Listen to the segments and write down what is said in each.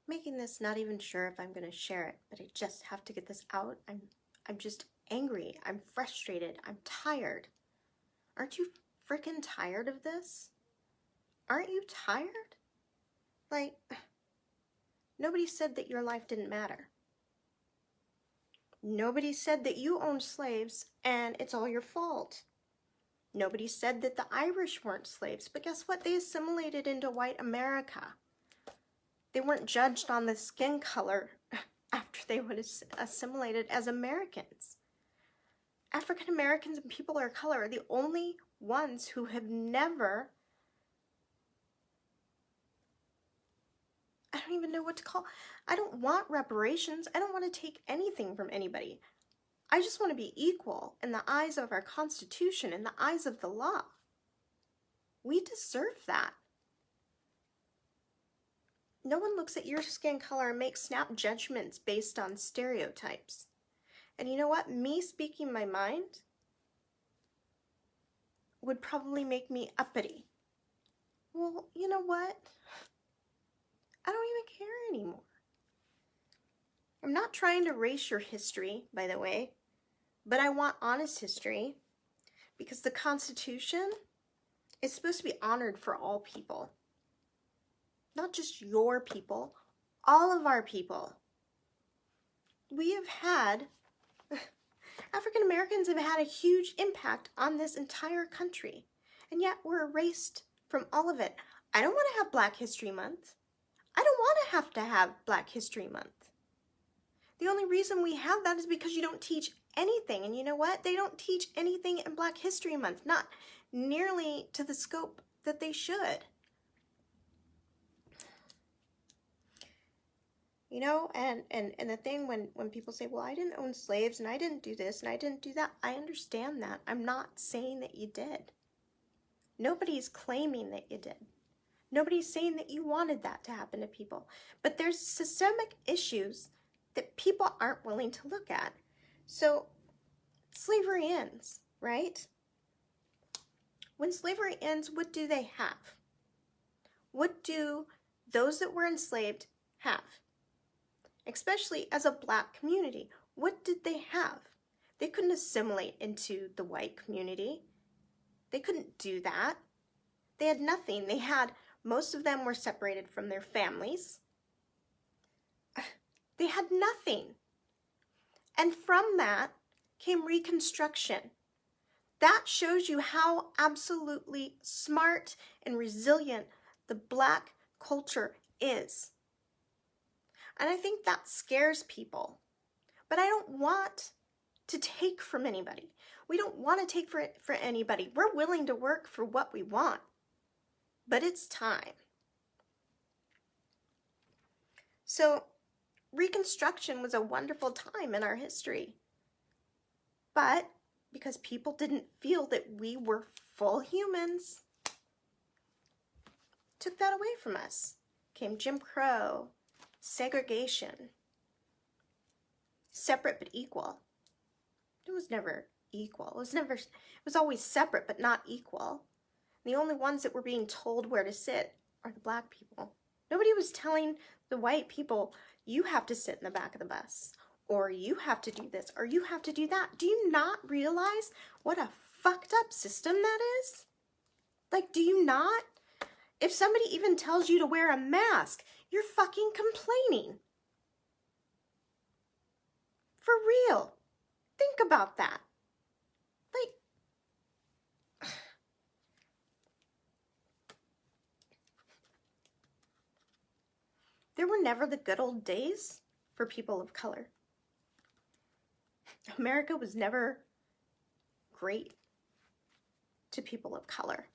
making this not even sure if I'm going to share it, but I just have to get this out. I'm just angry. I'm frustrated. I'm tired. Aren't you freaking tired of this? Aren't you tired? Like, nobody said that your life didn't matter. Nobody said that you owned slaves and it's all your fault. Nobody said that the Irish weren't slaves, but guess what? They assimilated into white America. They weren't judged on the skin color after they would have assimilated as Americans. African Americans and people of color are the only ones who have never, I don't even know what to call, I don't want reparations. I don't want to take anything from anybody. I just want to be equal in the eyes of our Constitution, in the eyes of the law. We deserve that. No one looks at your skin color and makes snap judgments based on stereotypes. And you know what? Me speaking my mind would probably make me uppity. Well, you know what? I don't even care anymore. I'm not trying to erase your history, by the way, but I want honest history because the Constitution is supposed to be honored for all people. Not just your people, all of our people. We have had, African Americans have had a huge impact on this entire country, and yet we're erased from all of it. I don't want to have Black History Month. I don't want to have Black History Month. The only reason we have that is because you don't teach anything, and you know what? They don't teach anything in Black History Month, not nearly to the scope that they should. You know, and the thing when people say, well, I didn't own slaves and I didn't do this and I didn't do that, I understand that. I'm not saying that you did. Nobody's claiming that you did. Nobody's saying that you wanted that to happen to people. But there's systemic issues that people aren't willing to look at. So slavery ends, right? When slavery ends, what do they have? What do those that were enslaved have? Especially as a Black community, what did they have? They couldn't assimilate into the white community. They couldn't do that. They had nothing. They had, most of them were separated from their families. They had nothing. And from that came Reconstruction. That shows you how absolutely smart and resilient the Black culture is. And I think that scares people. But I don't want to take from anybody. We don't want to take for anybody. We're willing to work for what we want. But it's time. So Reconstruction was a wonderful time in our history. But because people didn't feel that we were full humans, took that away from us. Came Jim Crow, segregation, separate but equal. It was never equal. It was always separate but not equal. The only ones that were being told where to sit are the Black people. Nobody was telling the white people, you have to sit in the back of the bus, or you have to do this, or you have to do that. Do you not realize what a fucked up system that is? Like, do you not? If somebody even tells you to wear a mask, you're fucking complaining. For real. Think about that. Like, there were never the good old days for people of color. America was never great to people of color.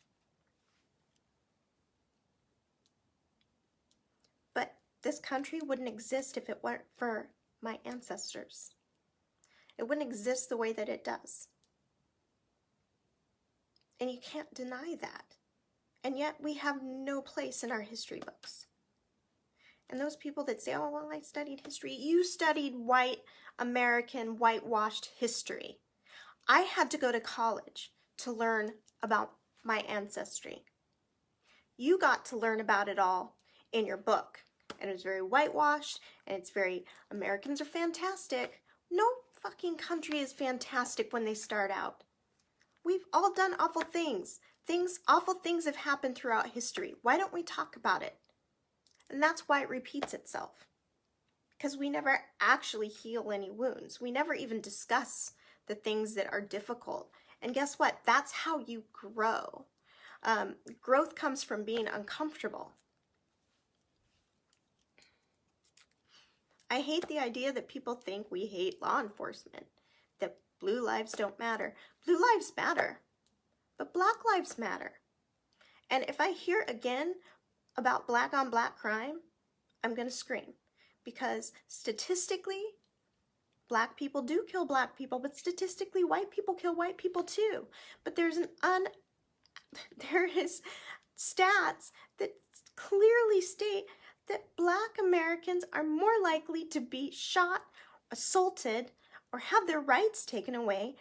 But this country wouldn't exist if it weren't for my ancestors. It wouldn't exist the way that it does. And you can't deny that. And yet we have no place in our history books. And those people that say, oh, well, I studied history. You studied white American whitewashed history. I had to go to college to learn about my ancestry. You got to learn about it all in your book. and it's very whitewashed, and it's very, Americans are fantastic. No fucking country is fantastic when they start out. We've all done awful things. Awful things have happened throughout history. Why don't we talk about it? And that's why it repeats itself. Because we never actually heal any wounds. We never even discuss the things that are difficult. And guess what? That's how you grow. Growth comes from being uncomfortable. I hate the idea that people think we hate law enforcement, that blue lives don't matter. Blue lives matter, but black lives matter. And if I hear again about black on black crime, I'm going to scream. Because statistically, black people do kill black people, but statistically, white people kill white people too. But there is stats that clearly state that black Americans are more likely to be shot, assaulted, or have their rights taken away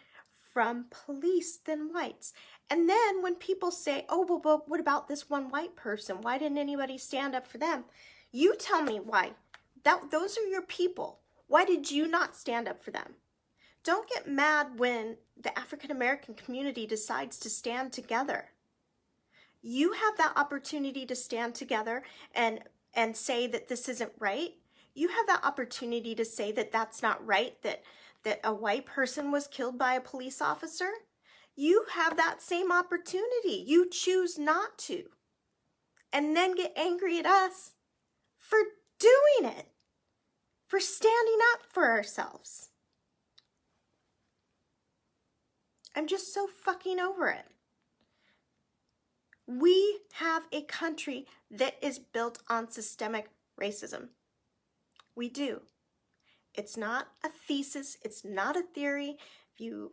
from police than whites. And then when people say, oh, well, but what about this one white person? Why didn't anybody stand up for them? You tell me why. Those are your people. Why did you not stand up for them? Don't get mad when the African American community decides to stand together. You have that opportunity to stand together and say that this isn't right. You have that opportunity to say that that's not right, that a white person was killed by a police officer. You have that same opportunity. You choose not to. And then get angry at us for doing it, for standing up for ourselves. I'm just so fucking over it. We have a country that is built on systemic racism. We do. It's not a thesis. It's not a theory. If you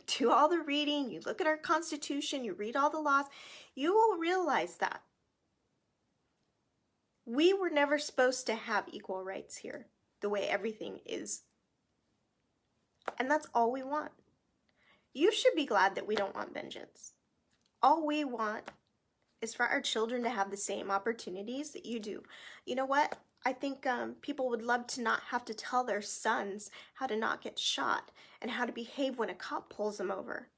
do all the reading, you look at our Constitution, you read all the laws, you will realize that. We were never supposed to have equal rights here, the way everything is. And that's all we want. You should be glad that we don't want vengeance. All we want is for our children to have the same opportunities that you do. You know what? I think people would love to not have to tell their sons how to not get shot and how to behave when a cop pulls them over.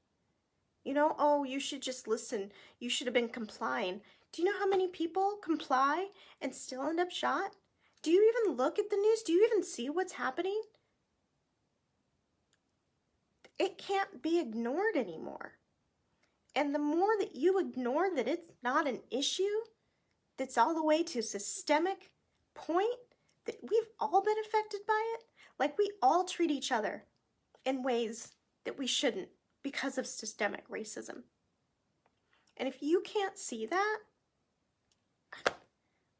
You know, oh, you should just listen. You should have been complying. Do you know how many people comply and still end up shot? Do you even look at the news? Do you even see what's happening? It can't be ignored anymore. And the more that you ignore that it's not an issue, that's all the way to a systemic point, that we've all been affected by it, like we all treat each other in ways that we shouldn't because of systemic racism. And if you can't see that,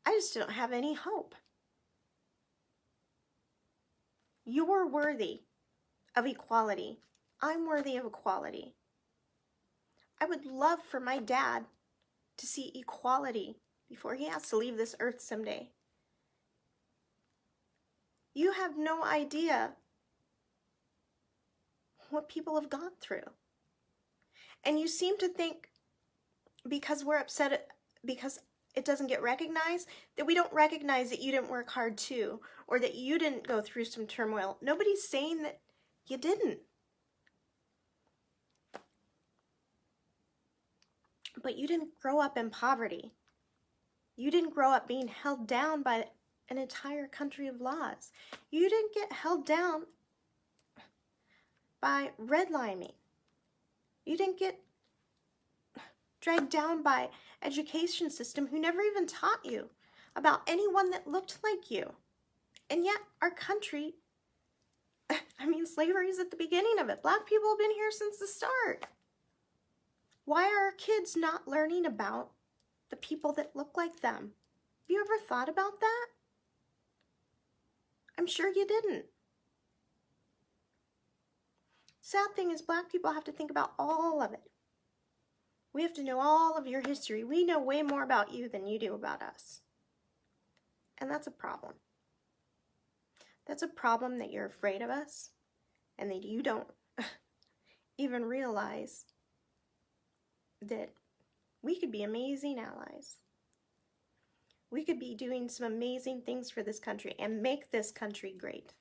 I just don't have any hope. You're worthy of equality. I'm worthy of equality. I would love for my dad to see equality before he has to leave this earth someday. You have no idea what people have gone through. And you seem to think because we're upset because it doesn't get recognized, that we don't recognize that you didn't work hard too, or that you didn't go through some turmoil. Nobody's saying that you didn't. But you didn't grow up in poverty. You didn't grow up being held down by an entire country of laws. You didn't get held down by redlining. You didn't get dragged down by education system who never even taught you about anyone that looked like you. And yet our country, slavery is at the beginning of it. Black people have been here since the start. Why are our kids not learning about the people that look like them? Have you ever thought about that? I'm sure you didn't. Sad thing is, black people have to think about all of it. We have to know all of your history. We know way more about you than you do about us. And that's a problem. That's a problem that you're afraid of us and that you don't even realize that we could be amazing allies. We could be doing some amazing things for this country and make this country great.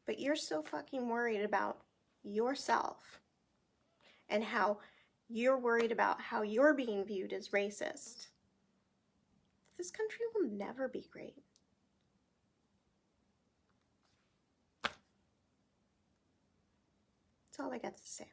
But you're so fucking worried about yourself and how you're worried about how you're being viewed as racist. This country will never be great. That's all I got to say.